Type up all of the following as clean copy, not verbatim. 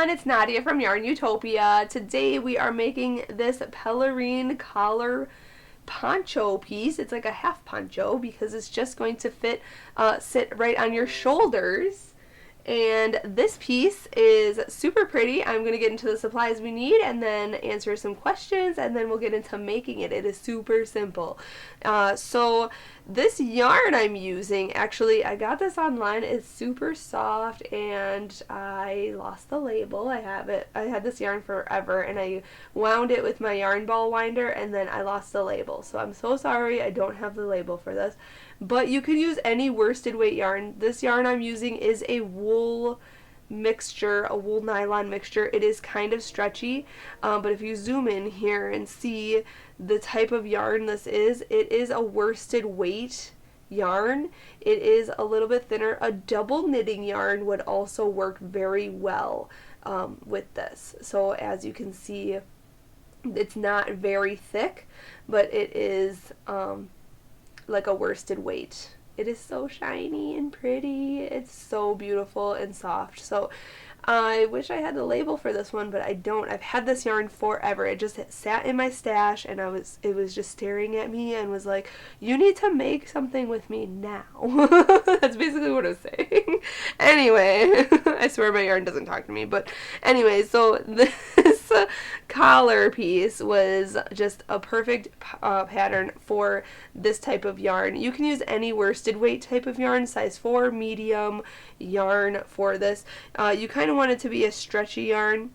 everyone, it's Nadia from YARNutopia. Today we are making this Pelerine collar poncho piece. It's like a half poncho because it's just going to sit right on your shoulders. And this piece is super pretty. I'm going to get into the supplies we need and then answer some questions, and then we'll get into making it. It is super simple. So this yarn I'm using, actually I got this online. It's super soft and I lost the label. I had this yarn forever and I wound it with my yarn ball winder and then I lost the label. So I'm so sorry I don't have the label for this. But you can use any worsted weight yarn. This yarn I'm using is a wool mixture, a wool nylon mixture. It is kind of stretchy, but if you zoom in here and see the type of yarn this is, it is a worsted weight yarn. It is a little bit thinner. A double knitting yarn would also work very well with this. So as you can see, it's not very thick, but it is like a worsted weight. It is so shiny and pretty. It's so beautiful and soft. So I wish I had the label for this one, but I don't. I've had this yarn forever. It just sat in my stash and it was just staring at me and was like, you need to make something with me now. That's basically what I was saying. Anyway, I swear my yarn doesn't talk to me, but anyway, so this collar piece was just a perfect pattern for this type of yarn. You can use any worsted weight type of yarn, size 4, medium yarn for this. You kind of want it to be a stretchy yarn.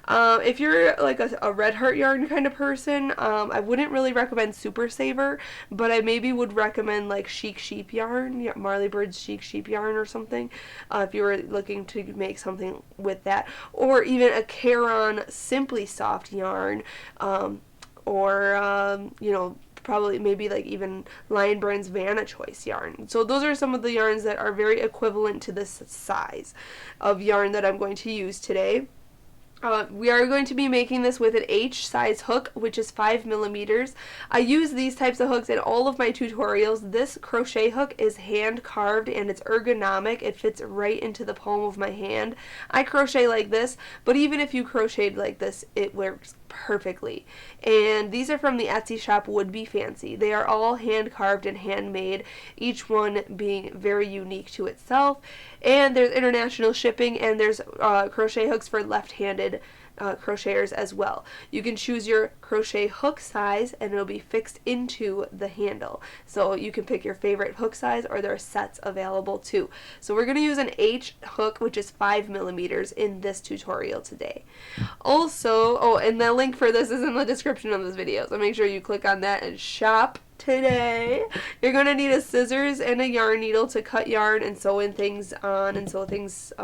If you're like a red heart yarn kind of person, I wouldn't really recommend Super Saver, but I maybe would recommend like Chic Sheep yarn, Marley Bird's Chic Sheep yarn or something, if you were looking to make something with that, or even a Caron Simply Soft yarn, or you know, probably maybe like even Lion Brand's Vanna Choice yarn. So those are some of the yarns that are very equivalent to this size of yarn that I'm going to use today. We are going to be making this with an H size hook, which is 5 millimeters. I use these types of hooks in all of my tutorials. This crochet hook is hand carved and it's ergonomic. It fits right into the palm of my hand. I crochet like this, but even if you crocheted like this, it works perfectly. And these are from the Etsy shop Would Be Fancy. They are all hand carved and handmade, each one being very unique to itself. And there's international shipping, and there's crochet hooks for left-handed crocheters as well. You can choose your crochet hook size and it'll be fixed into the handle. So you can pick your favorite hook size, or there are sets available too. So we're going to use an H hook, which is 5 millimeters in this tutorial today. Also, oh, and the link for this is in the description of this video, so make sure you click on that and shop today. You're going to need a scissors and a yarn needle to cut yarn and sew in things on and sew things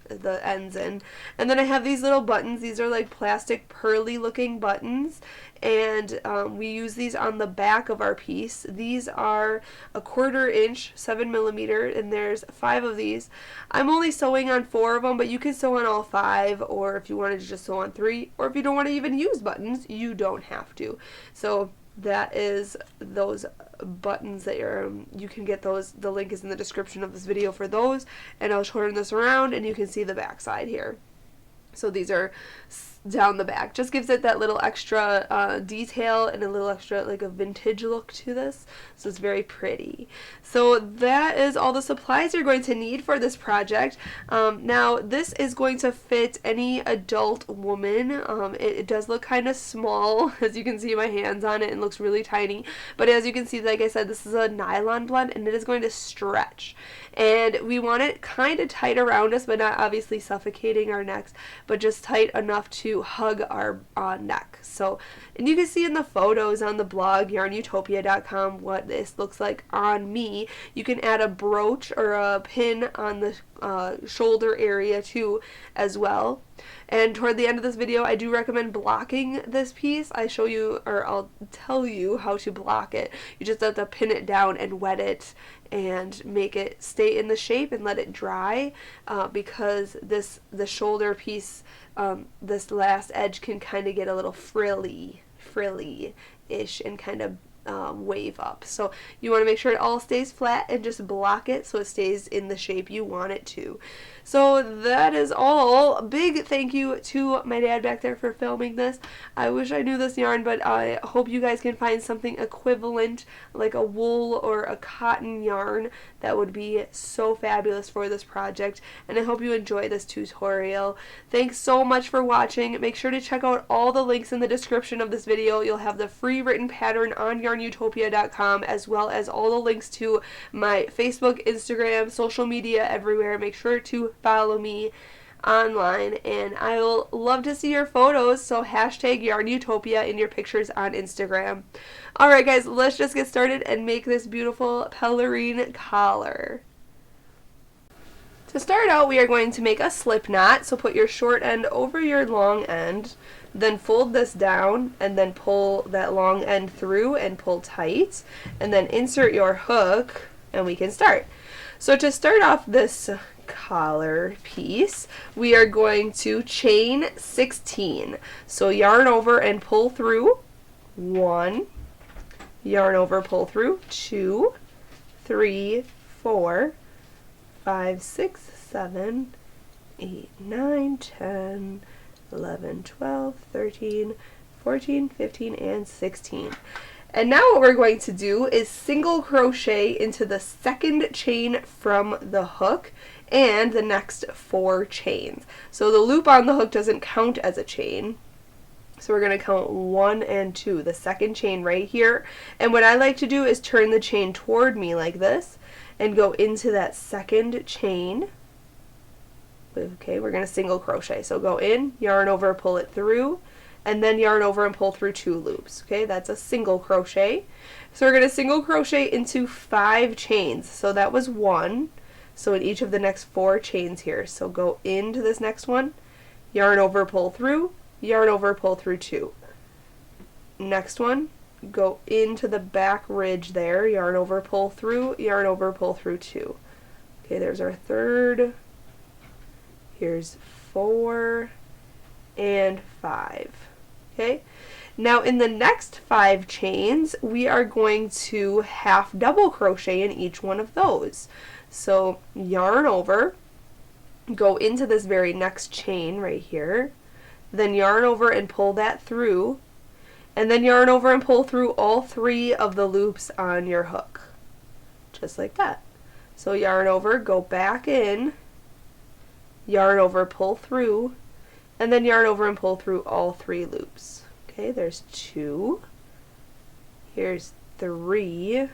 the ends in. And then I have these little buttons. These are like plastic pearly looking buttons, and we use these on the back of our piece. These are a 1/4 inch, 7 millimeter, and there's 5 of these. I'm only sewing on 4 of them, but you can sew on all 5, or if you wanted to just sew on 3, or if you don't want to even use buttons, you don't have to. So that is those buttons that you can get those. The link is in the description of this video for those, and I'll turn this around and you can see the back side here. So these are down the back. Just gives it that little extra detail and a little extra like a vintage look to this. So it's very pretty. So that is all the supplies you're going to need for this project. Now this is going to fit any adult woman. It does look kind of small, as you can see my hands on it, and looks really tiny. But as you can see, like I said, this is a nylon blend and it is going to stretch. And we want it kind of tight around us, but not obviously suffocating our necks, but just tight enough to hug our neck. So, and you can see in the photos on the blog YARNutopia.com what this looks like on me. You can add a brooch or a pin on the shoulder area too as well. And toward the end of this video, I do recommend blocking this piece. I show you, or I'll tell you how to block it. You just have to pin it down and wet it and make it stay in the shape and let it dry, because the shoulder piece, this last edge can kind of get a little frilly-ish and kind of wave up. So you want to make sure it all stays flat and just block it so it stays in the shape you want it to. So that is all. Big thank you to my dad back there for filming this. I wish I knew this yarn, but I hope you guys can find something equivalent, like a wool or a cotton yarn, that would be so fabulous for this project. And I hope you enjoy this tutorial. Thanks so much for watching. Make sure to check out all the links in the description of this video. You'll have the free written pattern on YARNutopia.com, as well as all the links to my Facebook, Instagram, social media, everywhere. Make sure to follow me online, and I will love to see your photos, so hashtag YARNutopia in your pictures on Instagram. Alright guys, let's just get started and make this beautiful Pelerine collar. To start out, we are going to make a slip knot, so put your short end over your long end, then fold this down, and then pull that long end through and pull tight, and then insert your hook, and we can start. So to start off this collar piece, we are going to chain 16. So yarn over and pull through 1, yarn over, pull through 2, 3, 4, 5, 6, 7, 8, 9, 10, 11, 12, 13, 14, 15, and 16. And now what we're going to do is single crochet into the second chain from the hook and the next 4 chains. So the loop on the hook doesn't count as a chain. So we're going to count 1 and 2, the second chain right here. And what I like to do is turn the chain toward me like this and go into that second chain. Okay, we're going to single crochet. So go in, yarn over, pull it through, and then yarn over and pull through 2 loops. Okay, that's a single crochet. So we're going to single crochet into 5 chains. So that was 1. So in each of the next 4 chains here. So go into this next one, yarn over, pull through, yarn over, pull through 2. Next one, go into the back ridge there, yarn over, pull through, yarn over, pull through 2. Okay, there's our third. Here's 4 and 5. Okay, now in the next 5 chains, we are going to half double crochet in each one of those. So yarn over, go into this very next chain right here, then yarn over and pull that through, and then yarn over and pull through all 3 of the loops on your hook, just like that. So yarn over, go back in, yarn over, pull through, and then yarn over and pull through all 3 loops. Okay, there's 2, here's 3,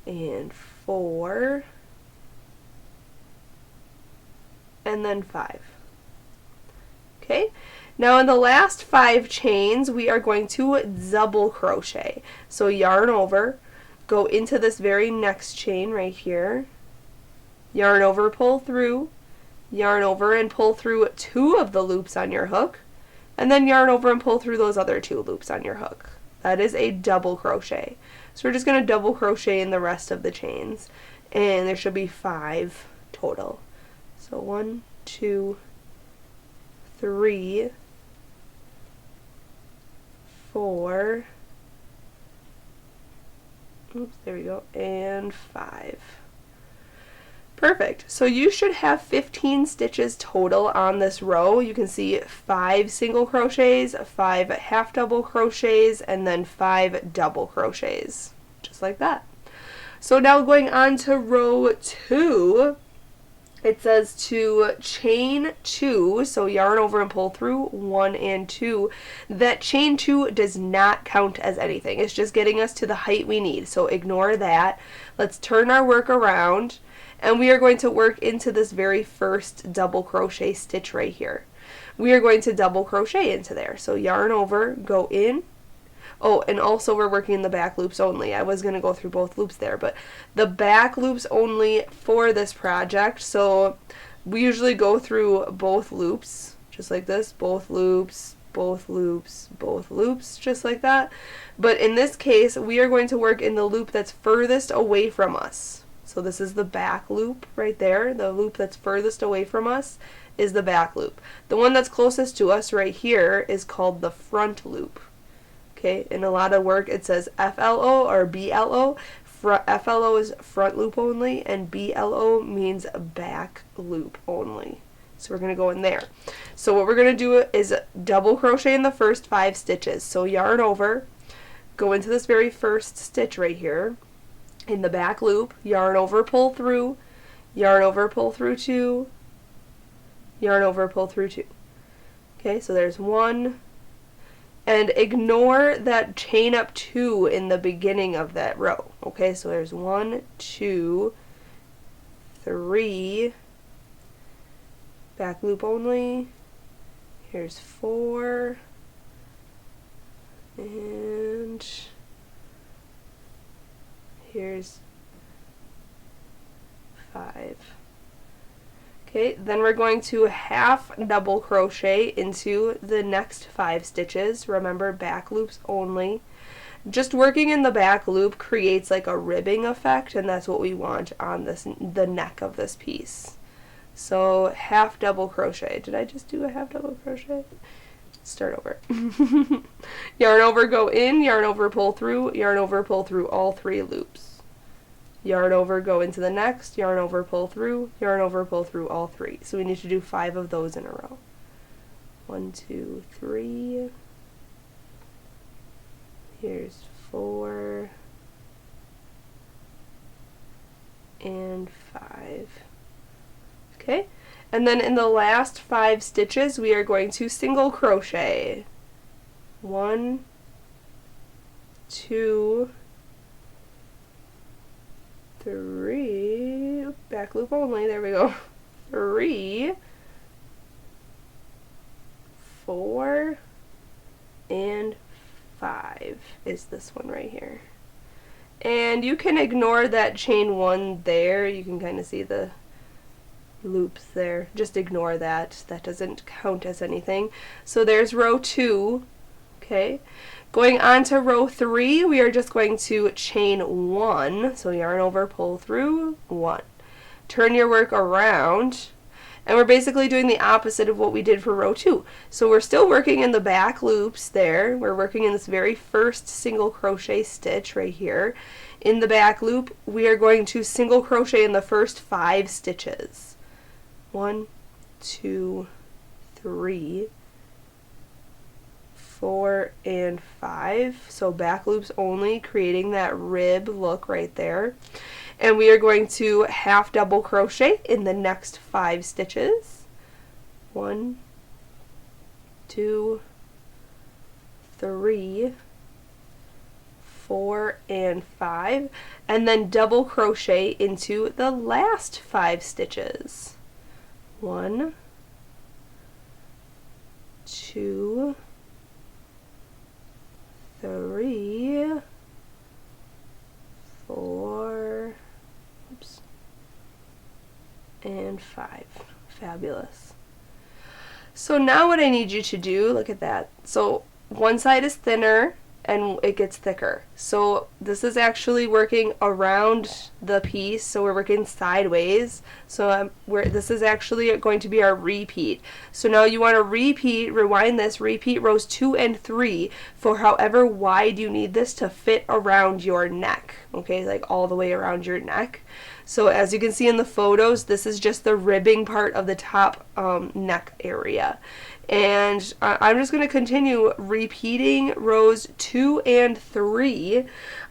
and 4, and then 5. Okay, now in the last 5 chains, we are going to double crochet. So yarn over, go into this very next chain right here, yarn over, pull through, yarn over and pull through 2 of the loops on your hook, and then yarn over and pull through those other 2 loops on your hook. That is a double crochet. So we're just going to double crochet in the rest of the chains, and there should be 5 total. So 1, 2, 3, 4, oops, there we go, and 5. Perfect. So you should have 15 stitches total on this row. You can see 5 single crochets, 5 half double crochets, and then 5 double crochets, just like that. So now going on to row 2, it says to chain 2, so yarn over and pull through 1 and 2. That chain 2 does not count as anything. It's just getting us to the height we need, so ignore that. Let's turn our work around, and we are going to work into this very first double crochet stitch right here. We are going to double crochet into there. So yarn over, go in. Oh, and also we're working in the back loops only. I was going to go through both loops there, but the back loops only for this project. So we usually go through both loops, just like this, both loops, both loops, both loops, just like that. But in this case, we are going to work in the loop that's furthest away from us. So this is the back loop right there. The loop that's furthest away from us is the back loop. The one that's closest to us right here is called the front loop. Okay, in a lot of work it says FLO or BLO. FLO is front loop only, and BLO means back loop only. So we're going to go in there. So what we're going to do is double crochet in the first 5 stitches. So yarn over, go into this very first stitch right here, in the back loop, yarn over, pull through, yarn over, pull through 2, yarn over, pull through 2. Okay, so there's 1, and ignore that chain up 2 in the beginning of that row. Okay, so there's 1, 2, 3, back loop only, here's 4, and here's 5. Okay, then we're going to half double crochet into the next 5 stitches. Remember, back loops only. Just working in the back loop creates like a ribbing effect, and that's what we want on the neck of this piece. So half double crochet. Did I just do a half double crochet? Start over. Yarn over, go in, yarn over, pull through, yarn over, pull through all 3 loops. Yarn over, go into the next, yarn over, pull through, yarn over, pull through all 3. So we need to do 5 of those in a row. 1, 2, 3. Here's 4. And 5. Okay, and then in the last 5 stitches we are going to single crochet. 1, 2, 3, back loop only, there we go, 3, 4, and 5 is this one right here. And you can ignore that chain 1 there, you can kind of see the loops there, just ignore that, that doesn't count as anything. So there's row 2, okay. Going on to row 3, we are just going to chain 1, so yarn over, pull through, 1. Turn your work around, and we're basically doing the opposite of what we did for row 2. So we're still working in the back loops there, we're working in this very first single crochet stitch right here. In the back loop, we are going to single crochet in the first 5 stitches. 1, 2, 3, 4, and 5, so back loops only, creating that rib look right there. And we are going to half double crochet in the next 5 stitches. 1, 2, 3, 4, and 5, and then double crochet into the last 5 stitches. 1, 2, 3, 4, oops, and 5. Fabulous. So now what I need you to do, look at that. So one side is thinner and it gets thicker. So this is actually working around the piece, so we're working sideways. So this is actually going to be our repeat. So now you want to repeat, rewind this, repeat rows 2 and 3 for however wide you need this to fit around your neck. Okay, like all the way around your neck. So as you can see in the photos, this is just the ribbing part of the top neck area. And I'm just going to continue repeating rows 2 and 3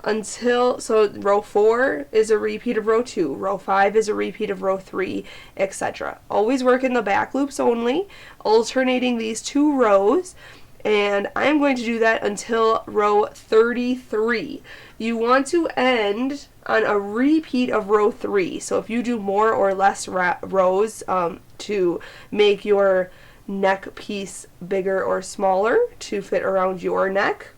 until, so row 4 is a repeat of row 2, row 5 is a repeat of row 3, etc. Always work in the back loops only, alternating these 2 rows, and I'm going to do that until row 33. You want to end on a repeat of row 3, so if you do more or less rows to make your neck piece bigger or smaller to fit around your neck,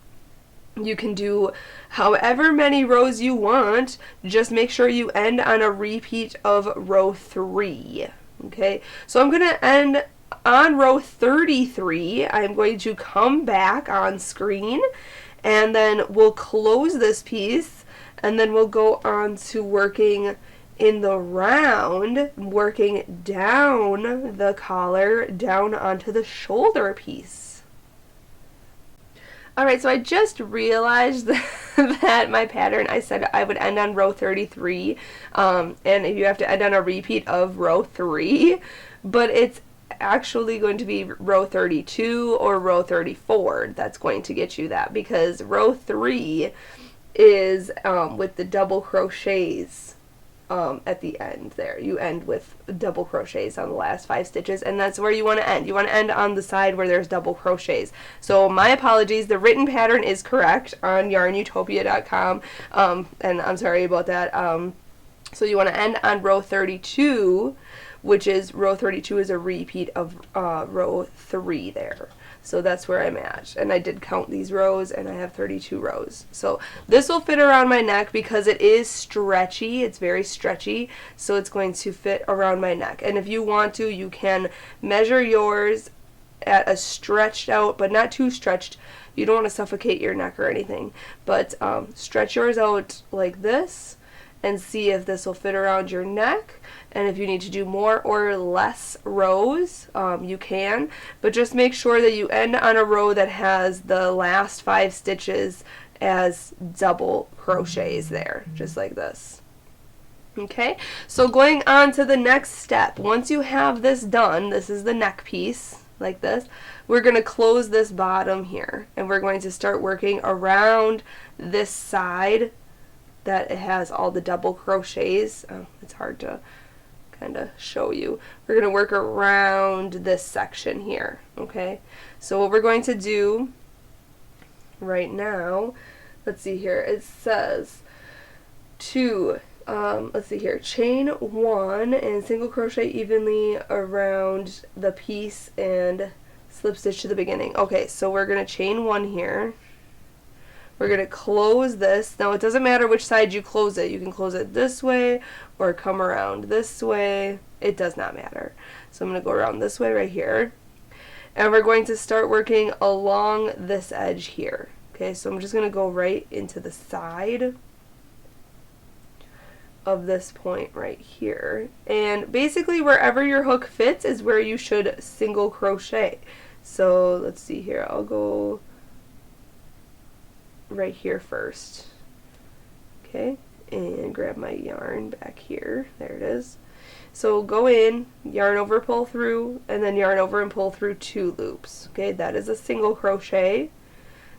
you can do however many rows you want, just make sure you end on a repeat of row 3. Okay, so I'm going to end on row 33. I'm going to come back on screen and then we'll close this piece and then we'll go on to working in the round, working down the collar, down onto the shoulder piece. Alright, so I just realized that my pattern, I said I would end on row 33, and you have to end on a repeat of row 3, but it's actually going to be row 32 or row 34 that's going to get you that, because row 3 is with the double crochets at the end there. You end with double crochets on the last 5 stitches, and that's where you want to end. You want to end on the side where there's double crochets. So my apologies, the written pattern is correct on YARNutopia.com, and I'm sorry about that. So you want to end on row 32, which is row 32 is a repeat of row 3 there. So that's where I'm at, and I did count these rows, and I have 32 rows. So this will fit around my neck because it is stretchy. It's very stretchy, so it's going to fit around my neck. And if you want to, you can measure yours at a stretched out, but not too stretched. You don't want to suffocate your neck or anything, but stretch yours out like this and see if this will fit around your neck. And if you need to do more or less rows, you can, but just make sure that you end on a row that has the last 5 stitches as double crochets there, just like this. Okay, so going on to the next step, once you have this done, this is the neck piece, like this, we're going to close this bottom here, and we're going to start working around this side that it has all the double crochets. Oh, it's hard to kind of show you. We're going to work around this section here, okay? So what we're going to do right now, let's see here, it says to, let's see here, chain 1 and single crochet evenly around the piece and slip stitch to the beginning. Okay, so we're going to chain 1 here. We're going to close this. Now it doesn't matter which side you close it. You can close it this way or come around this way. It does not matter. So I'm going to go around this way right here. And we're going to start working along this edge here. Okay, so I'm just going to go right into the side of this point right here. And basically wherever your hook fits is where you should single crochet. So let's see here. I'll go right here first, okay, and grab my yarn back here. There it is. So go in, yarn over, pull through, and then yarn over and pull through 2 loops. Okay, that is a single crochet.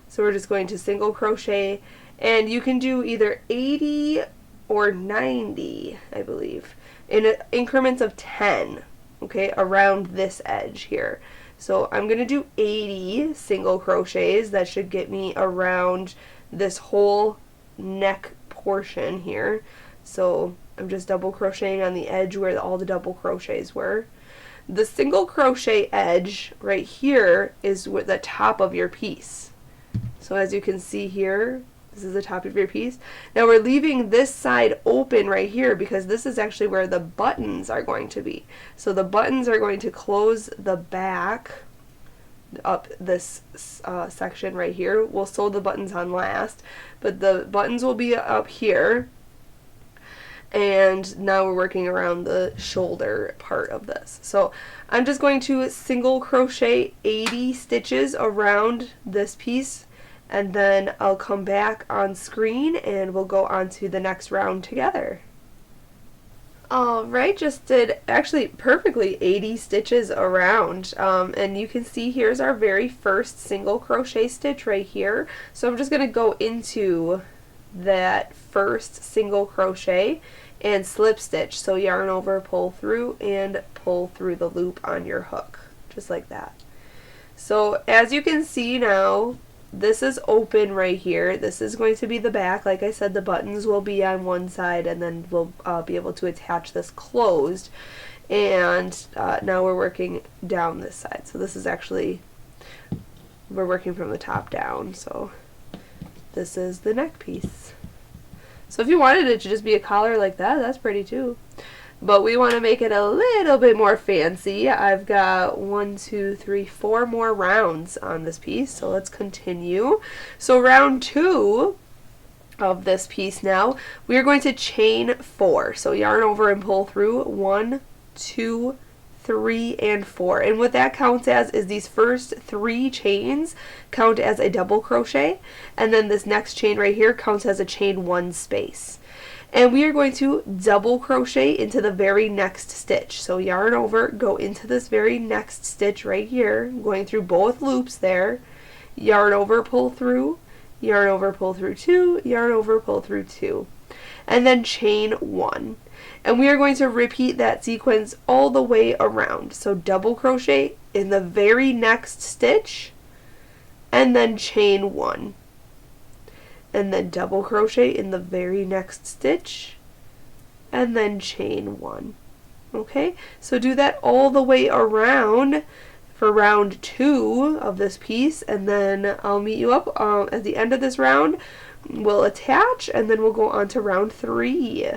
So we're just going to single crochet, and you can do either 80 or 90, I believe, in increments of 10, okay, around this edge here. So I'm going to do 80 single crochets. That should get me around this whole neck portion here. So I'm just double crocheting on the edge where all the double crochets were. The single crochet edge right here is with the top of your piece. So as you can see here, this is the top of your piece. Now we're leaving this side open right here because this is actually where the buttons are going to be. So the buttons are going to close the back up this section right here. We'll sew the buttons on last, but the buttons will be up here. And now we're working around the shoulder part of this. So I'm just going to single crochet 80 stitches around this piece, and then I'll come back on screen and we'll go on to the next round together. Alright, just did actually perfectly 80 stitches around, and you can see here's our very first single crochet stitch right here. So I'm just going to go into that first single crochet and slip stitch. So yarn over, pull through, and pull through the loop on your hook, just like that. So as you can see now, this is open right here. This is going to be the back. Like I said, the buttons will be on one side, and then we'll be able to attach this closed. And now we're working down this side. So this is actually, we're working from the top down. So this is the neck piece. So if you wanted it to just be a collar like that, that's pretty too. But we want to make it a little bit more fancy. I've got 1, 2, 3, 4 more rounds on this piece, so let's continue. So round 2 of this piece now, we are going to chain 4. So yarn over and pull through 1, 2, 3, and 4. And what that counts as is these first 3 chains count as a double crochet, and then this next chain right here counts as a chain 1 space. And we are going to double crochet into the very next stitch. So yarn over, go into this very next stitch right here, going through both loops there, yarn over, pull through, yarn over, pull through 2, yarn over, pull through 2, and then chain 1. And we are going to repeat that sequence all the way around. So double crochet in the very next stitch, and then chain 1. And then double crochet in the very next stitch, and then chain 1. Okay, so do that all the way around for round 2 of this piece, and then I'll meet you up at the end of this round. We'll attach, and then we'll go on to round 3.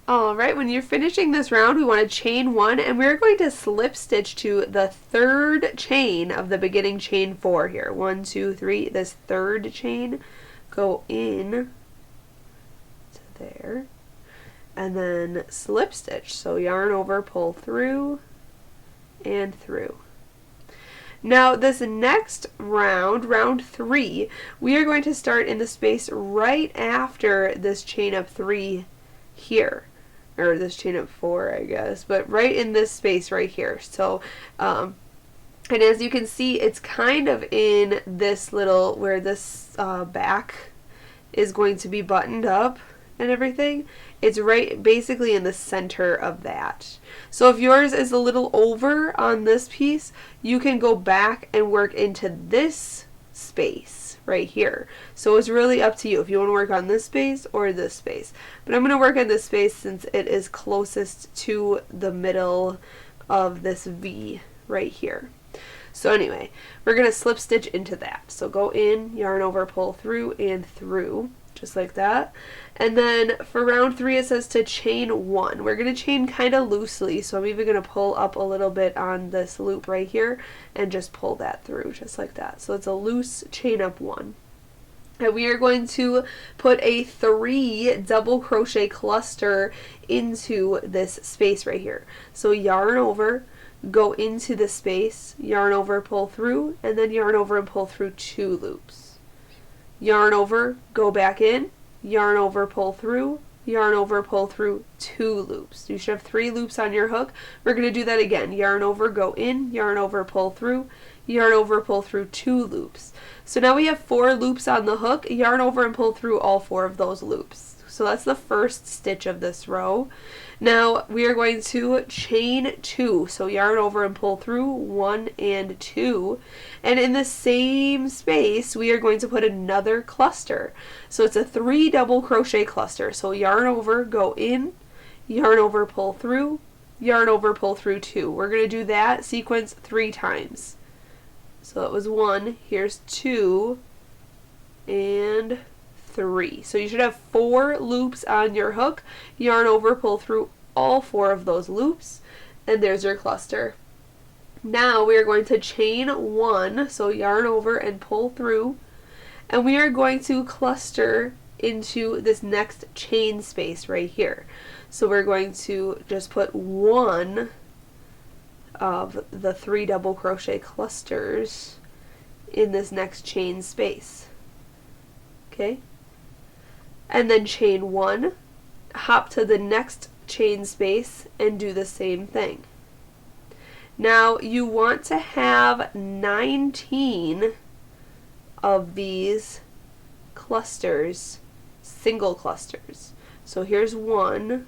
Alright, when you're finishing this round, we want to chain 1, and we're going to slip stitch to the 3rd chain of the beginning chain 4 here. 1, 2, 3, this 3rd chain, go in to there, and then slip stitch. So yarn over, pull through, and through. Now this next round, round 3, we are going to start in the space right after this chain of 3 here. Or this chain of 4, I guess, but right in this space right here. So, and as you can see, it's kind of in this little, where this back is going to be buttoned up and everything. It's right basically in the center of that. So if yours is a little over on this piece, you can go back and work into this space right here. So it's really up to you if you want to work on this space or this space. But I'm going to work on this space since it is closest to the middle of this V right here. So anyway, we're going to slip stitch into that. So go in, yarn over, pull through, and through, just like that. And then for round 3, it says to chain 1. We're going to chain kind of loosely, so I'm even going to pull up a little bit on this loop right here and just pull that through, just like that. So it's a loose chain up 1. And we are going to put a 3 double crochet cluster into this space right here. So yarn over, go into the space, yarn over, pull through, and then yarn over and pull through 2 loops. Yarn over, go back in, yarn over, pull through, yarn over, pull through 2 loops. You should have 3 loops on your hook. We're going to do that again. Yarn over, go in, yarn over, pull through, yarn over, pull through 2 loops. So now we have 4 loops on the hook. Yarn over and pull through all 4 of those loops. So that's the first stitch of this row. Now we are going to chain 2. So yarn over and pull through 1 and 2. And in the same space, we are going to put another cluster. So it's a 3 double crochet cluster. So yarn over, go in, yarn over, pull through, yarn over, pull through 2. We're going to do that sequence 3 times. So it was 1, here's 2, and 3. So you should have 4 loops on your hook. Yarn over, pull through all 4 of those loops, and there's your cluster. Now we are going to chain 1, so yarn over and pull through, and we are going to cluster into this next chain space right here. So we're going to just put 1 of the 3 double crochet clusters in this next chain space. Okay? And then chain 1, hop to the next chain space and do the same thing. Now you want to have 19 of these clusters, single clusters. So here's 1,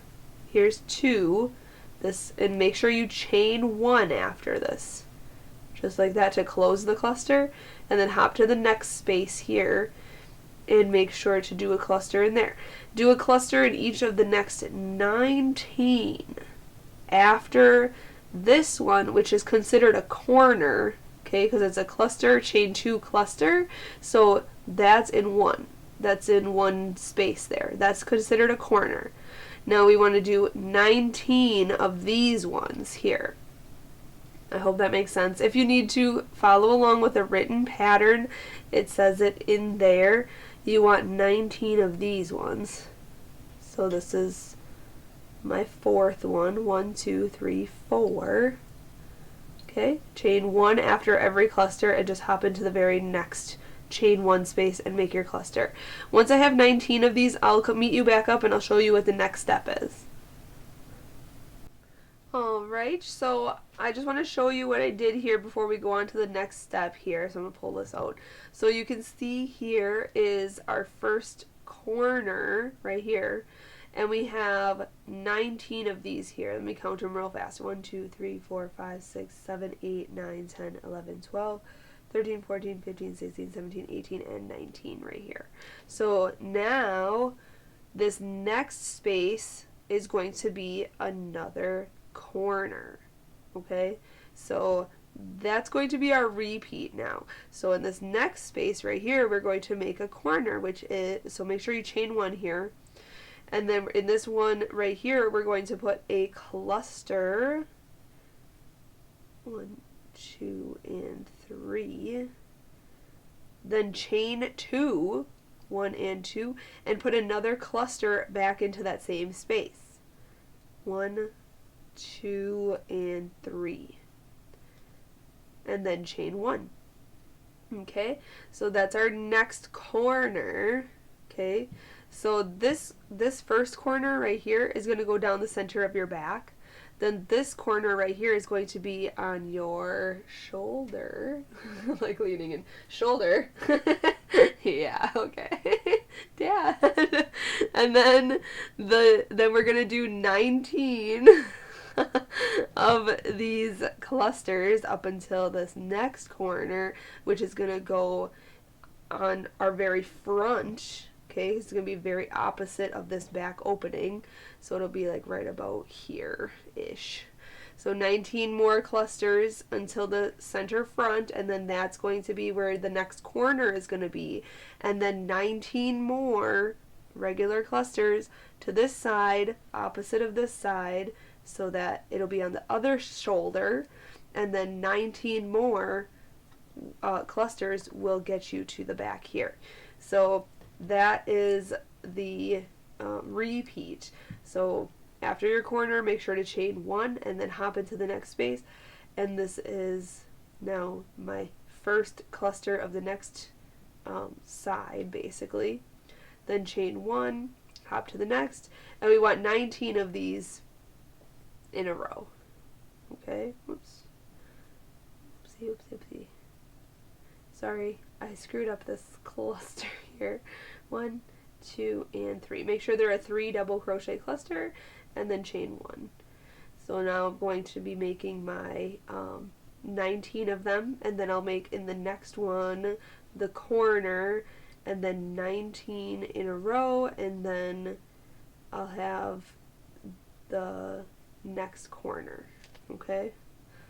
here's 2, this, and make sure you chain 1 after this, just like that, to close the cluster, and then hop to the next space here and make sure to do a cluster in there. Do a cluster in each of the next 19 after this one, which is considered a corner, okay, because it's a cluster, chain 2 cluster, so that's in 1. That's in 1 space there. That's considered a corner. Now we want to do 19 of these ones here. I hope that makes sense. If you need to follow along with a written pattern, it says it in there. You want 19 of these ones. So this is my fourth one. 1, 2, 3, 4. Okay, chain 1 after every cluster and just hop into the very next chain 1 space and make your cluster. Once I have 19 of these, I'll meet you back up and I'll show you what the next step is. Alright, so I just want to show you what I did here before we go on to the next step here. So I'm going to pull this out. So you can see here is our first corner right here. And we have 19 of these here. Let me count them real fast. 1, 2, 3, 4, 5, 6, 7, 8, 9, 10, 11, 12, 13, 14, 15, 16, 17, 18, and 19 right here. So now this next space is going to be another corner. Okay? So that's going to be our repeat now. So in this next space right here, we're going to make a corner, which is, so make sure you chain 1 here. And then in this one right here, we're going to put a cluster. 1, 2, and 3. Then chain 2, 1 and 2, and put another cluster back into that same space. 1, 2, and 3. And then chain 1. Okay, so that's our next corner. Okay. So this first corner right here is going to go down the center of your back. Then this corner right here is going to be on your shoulder. Like leaning in. Shoulder. Yeah, okay. Dad. And then we're going to do 19 of these clusters up until this next corner, which is going to go on our very front. Okay, it's going to be very opposite of this back opening, so it'll be like right about here-ish. So 19 more clusters until the center front, and then that's going to be where the next corner is going to be. And then 19 more regular clusters to this side, opposite of this side, so that it'll be on the other shoulder. And then 19 more clusters will get you to the back here. So that is the repeat. So after your corner, make sure to chain 1 and then hop into the next space. And this is now my first cluster of the next side, basically. Then chain 1, hop to the next, and we want 19 of these in a row. Okay, whoops. Oopsie, oopsie, oopsie. Sorry, I screwed up this cluster here. 1, 2, and 3. Make sure there are 3 double crochet cluster, and then chain 1. So now I'm going to be making my 19 of them, and then I'll make in the next one the corner, and then 19 in a row, and then I'll have the next corner. Okay,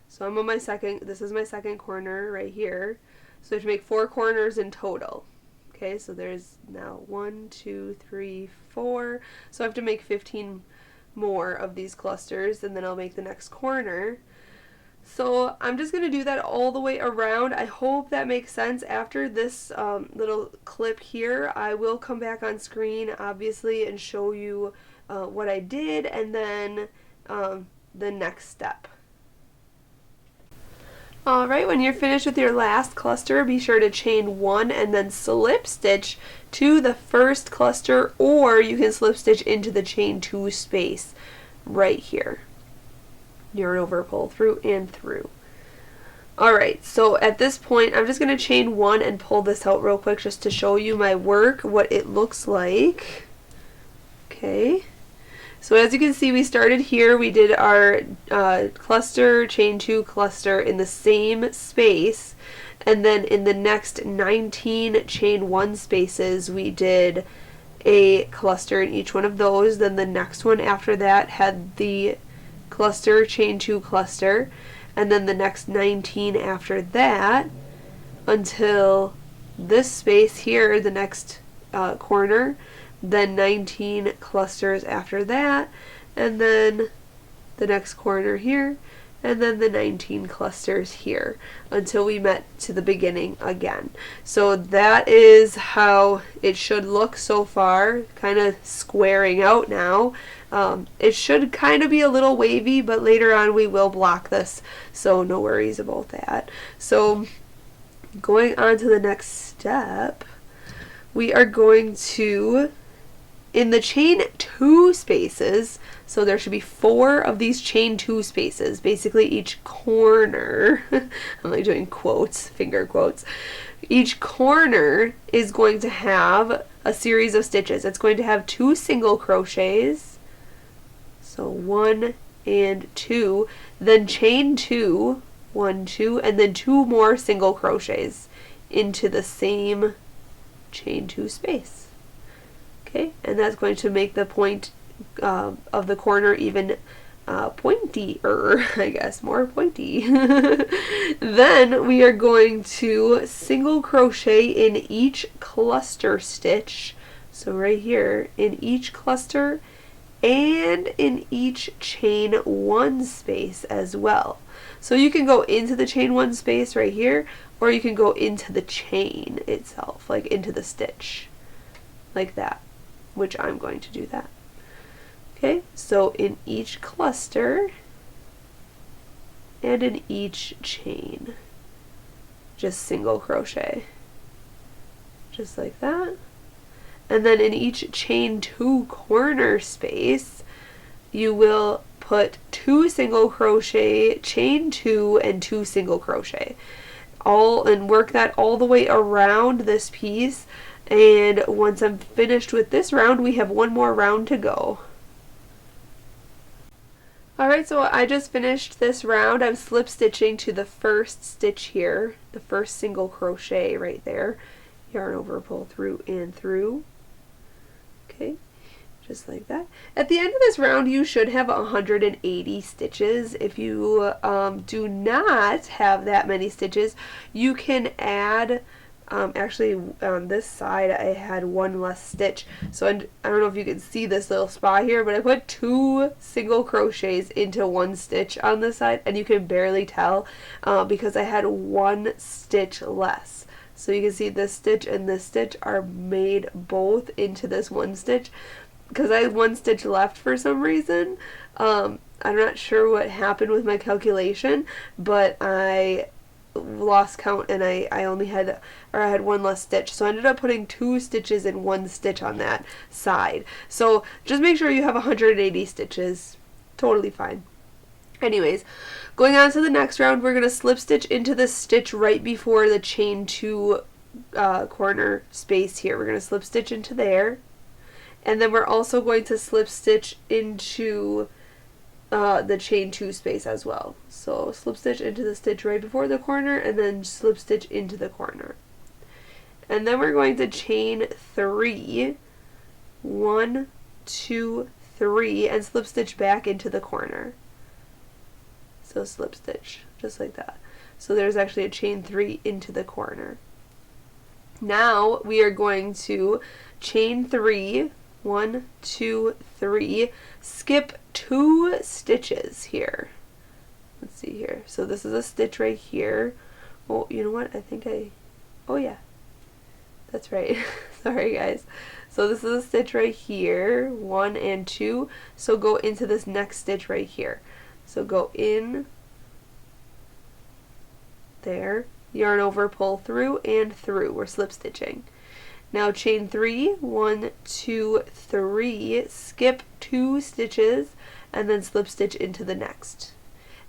so I'm on my second, this is my second corner right here. So I have to make 4 corners in total. Okay, so there's now 1, 2, 3, 4. So I have to make 15 more of these clusters, and then I'll make the next corner. So I'm just going to do that all the way around. I hope that makes sense. After this little clip here, I will come back on screen, obviously, and show you what I did, and then the next step. Alright, when you're finished with your last cluster, be sure to chain 1 and then slip stitch to the first cluster, or you can slip stitch into the chain 2 space right here. Yarn over, pull through and through. Alright, so at this point, I'm just going to chain 1 and pull this out real quick just to show you my work, what it looks like. Okay. So as you can see, we started here, we did our cluster, chain 2 cluster in the same space, and then in the next 19 chain 1 spaces, we did a cluster in each one of those. Then the next one after that had the cluster, chain 2 cluster, and then the next 19 after that until this space here, the next corner. Then 19 clusters after that, and then the next corner here, and then the 19 clusters here until we met to the beginning again. So that is how it should look so far, kind of squaring out now. It should kind of be a little wavy, but later on we will block this, so no worries about that. So going on to the next step, we are going to, in the chain 2 spaces, so there should be 4 of these chain 2 spaces, basically each corner, I'm like doing quotes, finger quotes, each corner is going to have a series of stitches. It's going to have 2 single crochets, so 1 and 2, then chain 2, 1, 2, and then 2 more single crochets into the same chain 2 space. Okay, and that's going to make the point of the corner even pointier, I guess, more pointy. Then we are going to single crochet in each cluster stitch, so right here, in each cluster and in each chain 1 space as well. So you can go into the chain 1 space right here, or you can go into the chain itself, like into the stitch, like that, which I'm going to do that. Okay, so in each cluster and in each chain, just single crochet, just like that. And then in each chain 2 corner space, you will put 2 single crochet, chain 2, and 2 single crochet, and work that all the way around this piece. And once I'm finished with this round, we have 1 more round to go. Alright, so I just finished this round. I'm slip stitching to the first stitch here, the first single crochet right there. Yarn over, pull through and through. Okay, just like that. At the end of this round, you should have 180 stitches. If you do not have that many stitches, you can add, actually on this side I had 1 less stitch, so I don't know if you can see this little spot here, but I put 2 single crochets into 1 stitch on this side, and you can barely tell because I had 1 stitch less. So you can see this stitch and this stitch are made both into this 1 stitch because I had 1 stitch left for some reason. I'm not sure what happened with my calculation, but I lost count and I had 1 less stitch, so I ended up putting 2 stitches in 1 stitch on that side. So just make sure you have 180 stitches. Totally fine. Anyways, going on to the next round, we're going to slip stitch into the stitch right before the chain 2 corner space here. We're going to slip stitch into there, and then we're also going to slip stitch into the chain 2 space as well. So slip stitch into the stitch right before the corner, and then slip stitch into the corner. And then we're going to chain 3, 1, 2, 3, and slip stitch back into the corner. So slip stitch, just like that. So there's actually a chain 3 into the corner. Now we are going to chain 3, 1, 2, 3, skip 2 stitches here. Let's see here. So this is a stitch right here. Oh, you know what? Oh yeah, that's right. Sorry guys. So this is a stitch right here, 1 and 2. So go into this next stitch right here. So go in there, yarn over, pull through and through. We're slip stitching. Now chain 3, 1, 2, 3, skip 2 stitches, and then slip stitch into the next.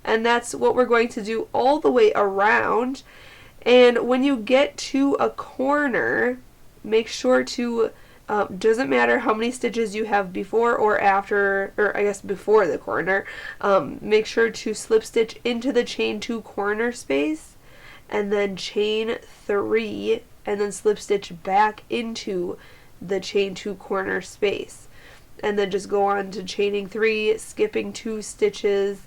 And that's what we're going to do all the way around. And when you get to a corner, make sure to, doesn't matter how many stitches you have before or after, or I guess before the corner, make sure to slip stitch into the chain 2 corner space, and then chain 3, and then slip stitch back into the chain 2 corner space. And then just go on to chaining 3, skipping 2 stitches,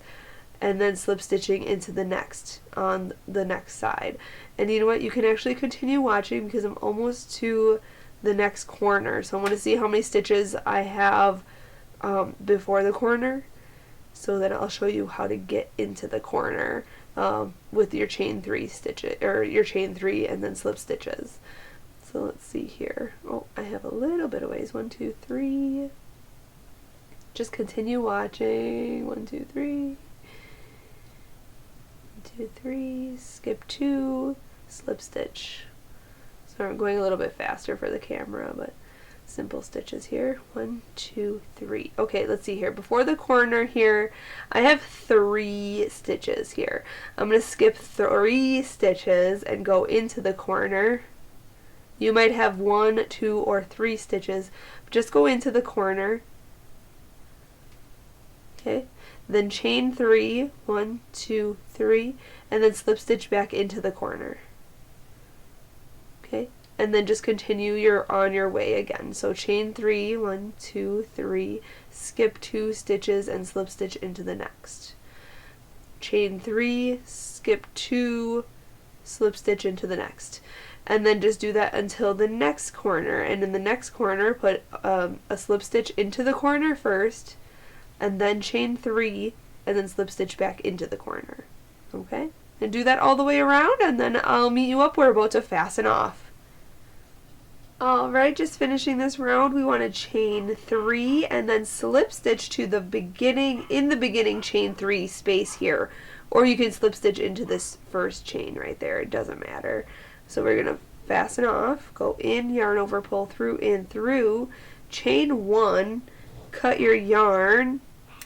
and then slip stitching into the next, on the next side. And you know what, you can actually continue watching because I'm almost to the next corner. So I want to see how many stitches I have before the corner, so then I'll show you how to get into the corner with your chain 3 stitches, or your chain 3 and then slip stitches. So let's see here. Oh, I have a little bit of ways. 1, 2, 3. just continue watching. 1, 2, 3. 1, 2, 3. Skip 2. Slip stitch. So I'm going a little bit faster for the camera, but simple stitches here. 1, 2, 3. Okay, let's see here. Before the corner here, I have 3 stitches here. I'm going to skip 3 stitches and go into the corner. You might have 1, 2, or 3 stitches. Just go into the corner. Okay, then chain 3, 1, 2, 3, and then slip stitch back into the corner. Okay, and then just continue on your way again. So chain 3, 1, 2, 3, skip 2 stitches and slip stitch into the next. Chain 3, skip 2, slip stitch into the next. And then just do that until the next corner. And in the next corner, put a slip stitch into the corner first, and then chain 3, and then slip stitch back into the corner. Okay? And do that all the way around, and then I'll meet you up. We're about to fasten off. Alright, just finishing this round, we want to chain 3 and then slip stitch to the beginning, in the beginning chain 3 space here. Or you can slip stitch into this first chain right there, it doesn't matter. So we're going to fasten off, go in, yarn over, pull through, in, through, chain 1, cut your yarn,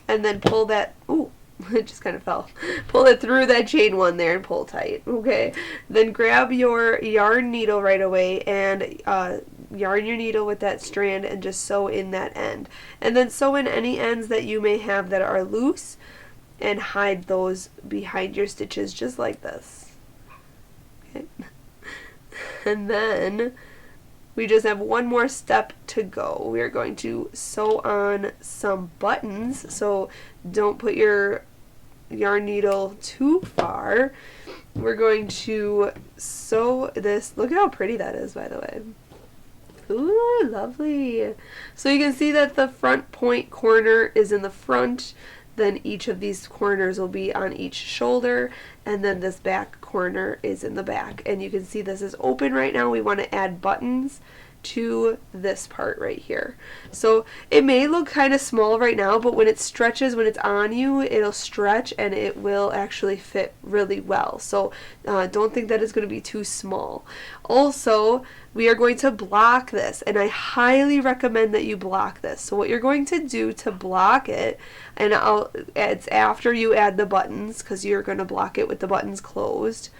and then pull that, ooh, it just kind of fell. Pull it through that chain 1 there and pull tight, okay? Then grab your yarn needle right away and yarn your needle with that strand and just sew in that end. And then sew in any ends that you may have that are loose and hide those behind your stitches just like this. Okay. And then we just have one more step to go. We are going to sew on some buttons, so don't put your yarn needle too far. We're going to sew this. Look at how pretty that is, by the way. Ooh, lovely. So you can see that the front point corner is in the front, then each of these corners will be on each shoulder, and then this back corner is in the back. And you can see this is open right now. We want to add buttons to this part right here. So it may look kind of small right now, but when it stretches, when it's on you, it'll stretch and it will actually fit really well. So don't think that it's going to be too small. Also, we are going to block this, and I highly recommend that you block this. So what you're going to do to block it, and it's after you add the buttons, because you're going to block it with the buttons closed.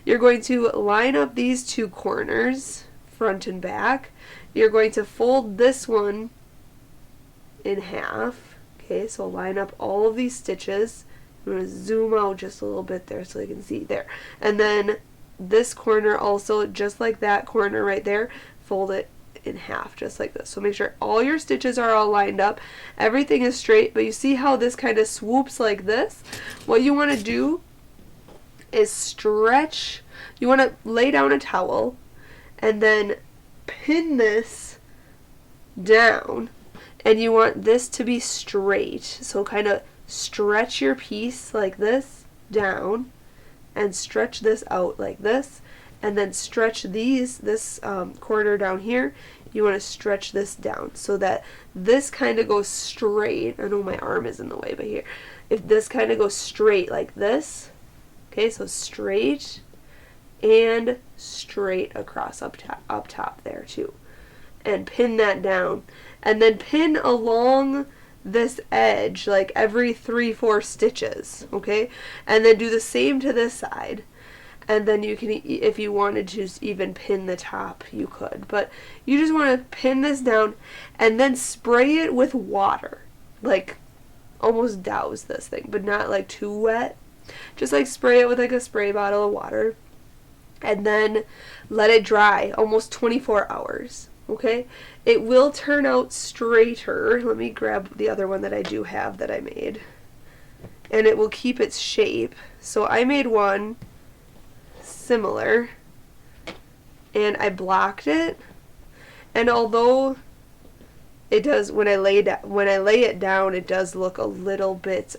You're going to line up these 2 corners, front and back. You're going to fold this one in half. Okay, so line up all of these stitches. I'm going to zoom out just a little bit there so you can see there. And then this corner also, just like that corner right there, fold it in half just like this. So make sure all your stitches are all lined up. Everything is straight, but you see how this kind of swoops like this? What you want to do is stretch. You want to lay down a towel and then pin this down, and you want this to be straight. So kind of stretch your piece like this down and stretch this out like this, and then stretch this corner down here. You want to stretch this down so that this kind of goes straight. I know my arm is in the way, but here, if this kind of goes straight like this, okay, so straight and straight across up top there too, and pin that down, and then pin along this edge like every 3-4 stitches, okay, and then do the same to this side. And then you can, if you wanted to even pin the top, you could, but you just want to pin this down and then spray it with water, like almost douse this thing, but not like too wet. Just like spray it with like a spray bottle of water, and then let it dry almost 24 hours. Okay, it will turn out straighter. Let me grab the other one that I do have that I made, and it will keep its shape. So I made one similar, and I blocked it, and although it does, when I lay it down, it does look a little bit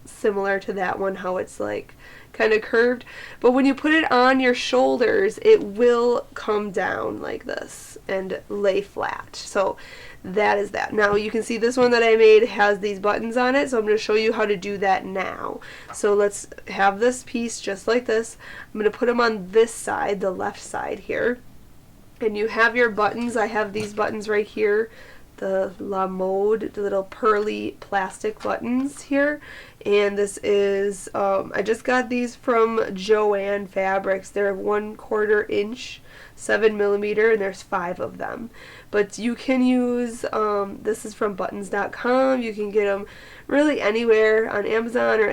similar to that one, how it's like kind of curved. But when you put it on your shoulders, it will come down like this and lay flat. So that is that. Now you can see this one that I made has these buttons on it, so I'm going to show you how to do that now. So let's have this piece just like this. I'm going to put them on this side, the left side here. And you have your buttons. I have these buttons right here, the La Mode, the little pearly plastic buttons here. And this is, I just got these from Joann Fabrics. They're 1/4 inch, 7mm, and there's 5 of them. But you can use, this is from buttons.com. You can get them really anywhere on Amazon or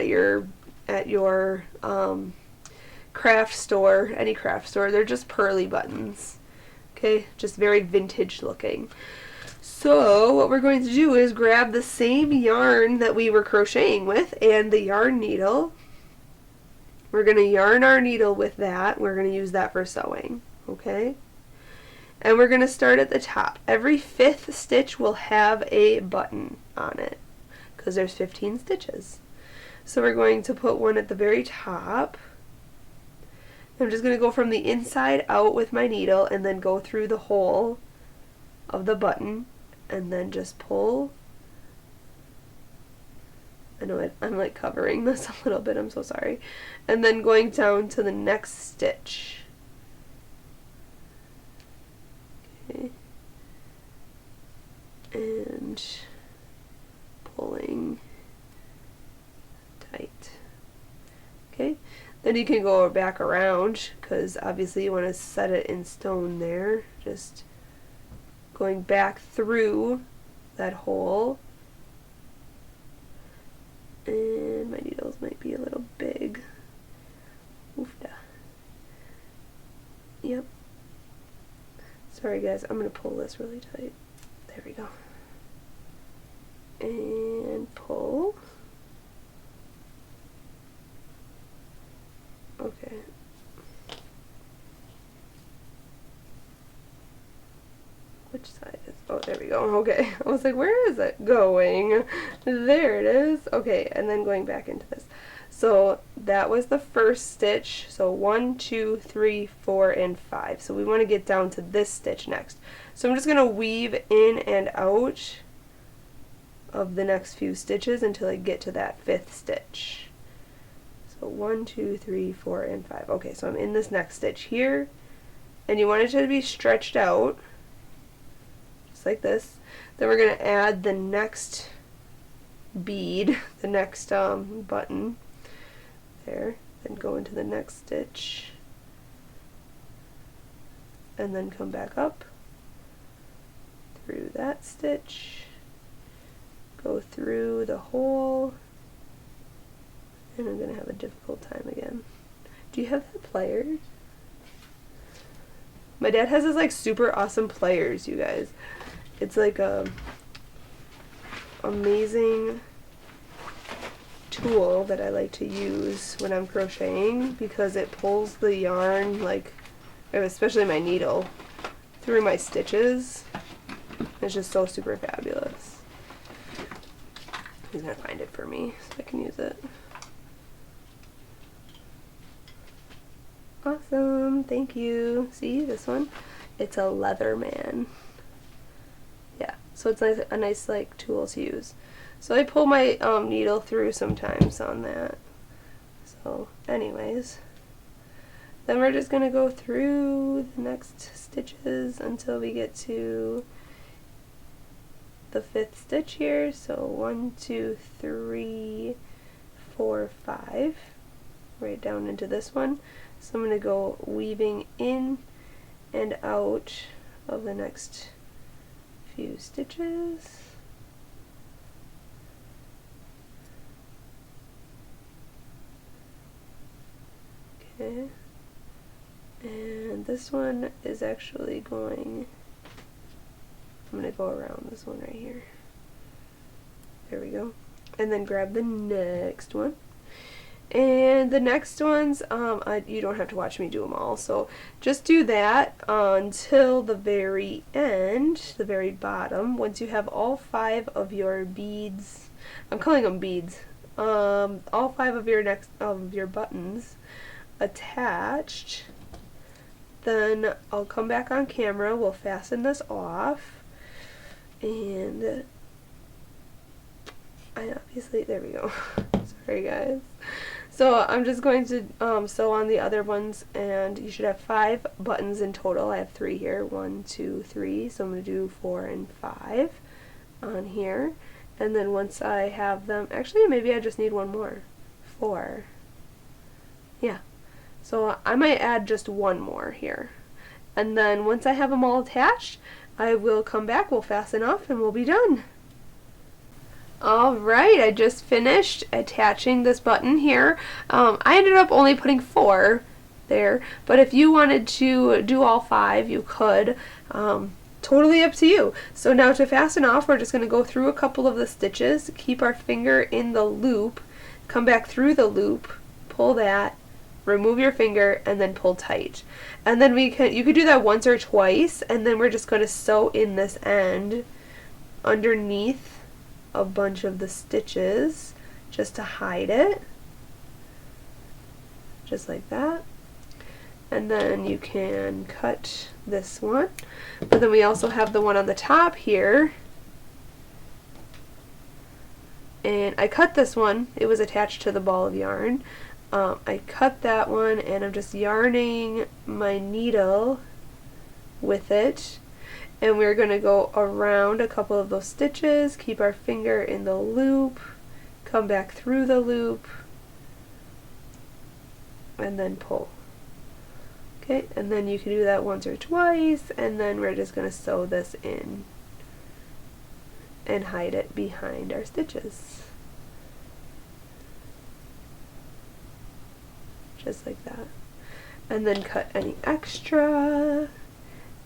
at your craft store, any craft store. They're just pearly buttons. Okay, just very vintage looking. So what we're going to do is grab the same yarn that we were crocheting with and the yarn needle. We're going to yarn our needle with that. We're going to use that for sewing. Okay? And we're going to start at the top. Every 5th stitch will have a button on it because there's 15 stitches. So we're going to put one at the very top. I'm just going to go from the inside out with my needle and then go through the hole of the button and then just pull. I know I'm like covering this a little bit, I'm so sorry. And then going down to the next stitch. Okay. And pulling tight. Okay. Then you can go back around because obviously you want to set it in stone there. Just going back through that hole. And my needles might be a little big. Oofda. Yep. Sorry guys, I'm going to pull this really tight. There we go. And pull. Okay. Which side is, oh, there we go. Okay. I was like, where is it going? There it is. Okay, and then going back into this. So that was the first stitch. So 1, 2, 3, 4, and 5. So we want to get down to this stitch next. So I'm just going to weave in and out of the next few stitches until I get to that 5th stitch. So 1, 2, 3, 4, and 5. Okay, so I'm in this next stitch here, and you want it to be stretched out, just like this. Then we're going to add the next bead, the next button, there, then go into the next stitch, and then come back up through that stitch, go through the hole. And I'm going to have a difficult time again. Do you have the pliers? My dad has this like super awesome pliers, you guys. It's like a amazing tool that I like to use when I'm crocheting because it pulls the yarn, like, especially my needle, through my stitches. It's just so super fabulous. He's going to find it for me so I can use it. Awesome, thank you. See this one? It's a Leatherman. Yeah, so it's nice, a nice like tool to use. So I pull my needle through sometimes on that. So anyways, then we're just gonna go through the next stitches until we get to the 5th stitch here. So 1, 2, 3, 4, 5, right down into this one. So I'm going to go weaving in and out of the next few stitches. Okay. And this one is actually going, I'm going to go around this one right here. There we go. And then grab the next one. And the next ones, you don't have to watch me do them all, so just do that until the very end, the very bottom. Once you have all 5 of your beads, I'm calling them beads, all 5 of your buttons attached, then I'll come back on camera, we'll fasten this off, and I obviously, there we go. Sorry guys. So I'm just going to sew on the other ones, and you should have 5 buttons in total. I have 3 here, 1, 2, 3, so I'm going to do 4 and 5 on here. And then once I have them, actually maybe I just need one more, 4. Yeah, so I might add just one more here. And then once I have them all attached, I will come back, we'll fasten off, and we'll be done. Alright, I just finished attaching this button here. I ended up only putting 4 there, but if you wanted to do all 5, you could. Totally up to you. So now to fasten off, we're just going to go through a couple of the stitches, keep our finger in the loop, come back through the loop, pull that, remove your finger, and then pull tight. And then you could do that once or twice, and then we're just going to sew in this end underneath a bunch of the stitches just to hide it, just like that. And then you can cut this one, but then we also have the one on the top here, and I cut this one, it was attached to the ball of yarn. I cut that one, and I'm just yarning my needle with it. And we're going to go around a couple of those stitches, keep our finger in the loop, come back through the loop, and then pull. Okay, and then you can do that once or twice, and then we're just going to sew this in and hide it behind our stitches. Just like that. And then cut any extra.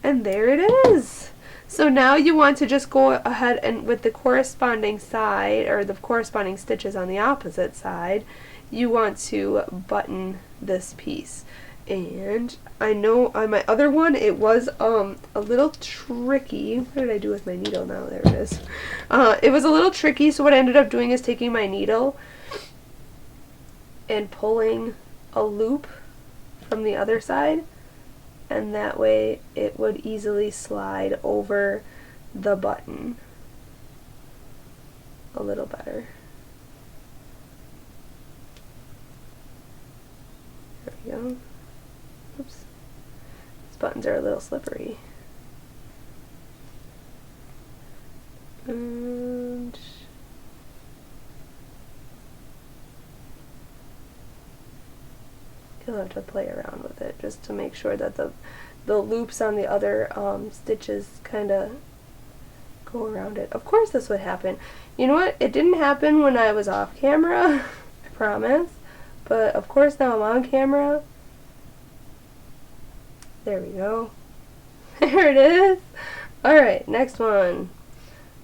And there it is. So now you want to just go ahead and with the corresponding side, or the corresponding stitches on the opposite side, you want to button this piece. And I know on my other one it was a little tricky. What did I do with my needle now? There it is. It was a little tricky, so what I ended up doing is taking my needle and pulling a loop from the other side, and that way it would easily slide over the button a little better. There we go. Oops. These buttons are a little slippery. And you'll have to play around with it just to make sure that the loops on the other stitches kind of go around it. Of course this would happen. You know what? It didn't happen when I was off camera, I promise. But of course now I'm on camera. There we go. There it is. Alright, next one.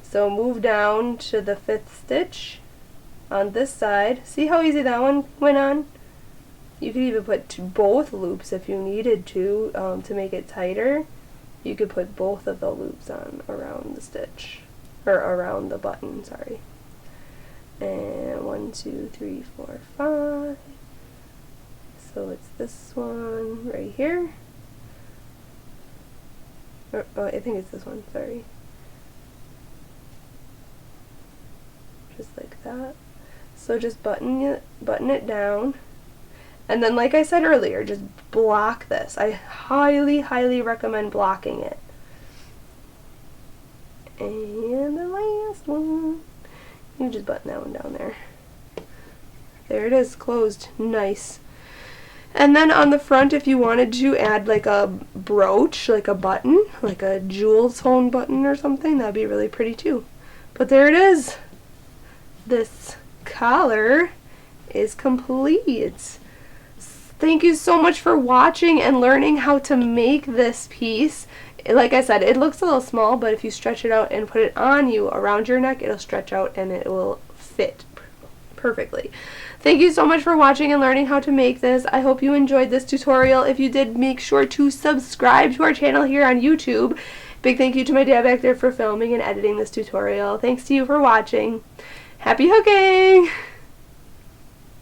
So move down to the 5th stitch on this side. See how easy that one went on? You could even put both loops if you needed to make it tighter. You could put both of the loops on around the stitch, or around the button, sorry. And 1, 2, 3, 4, 5. So it's this one right here. Or, oh, I think it's this one, sorry. Just like that. So just button it down. And then, like I said earlier, just block this. I highly, highly recommend blocking it. And the last one. You just button that one down there. There it is, closed. Nice. And then on the front, if you wanted to add like a brooch, like a button, like a jewel tone button or something, that'd be really pretty too. But there it is. This collar is complete. Thank you so much for watching and learning how to make this piece. Like I said, it looks a little small, but if you stretch it out and put it on you around your neck, it'll stretch out and it will fit perfectly. Thank you so much for watching and learning how to make this. I hope you enjoyed this tutorial. If you did, make sure to subscribe to our channel here on YouTube. Big thank you to my dad back there for filming and editing this tutorial. Thanks to you for watching. Happy hooking!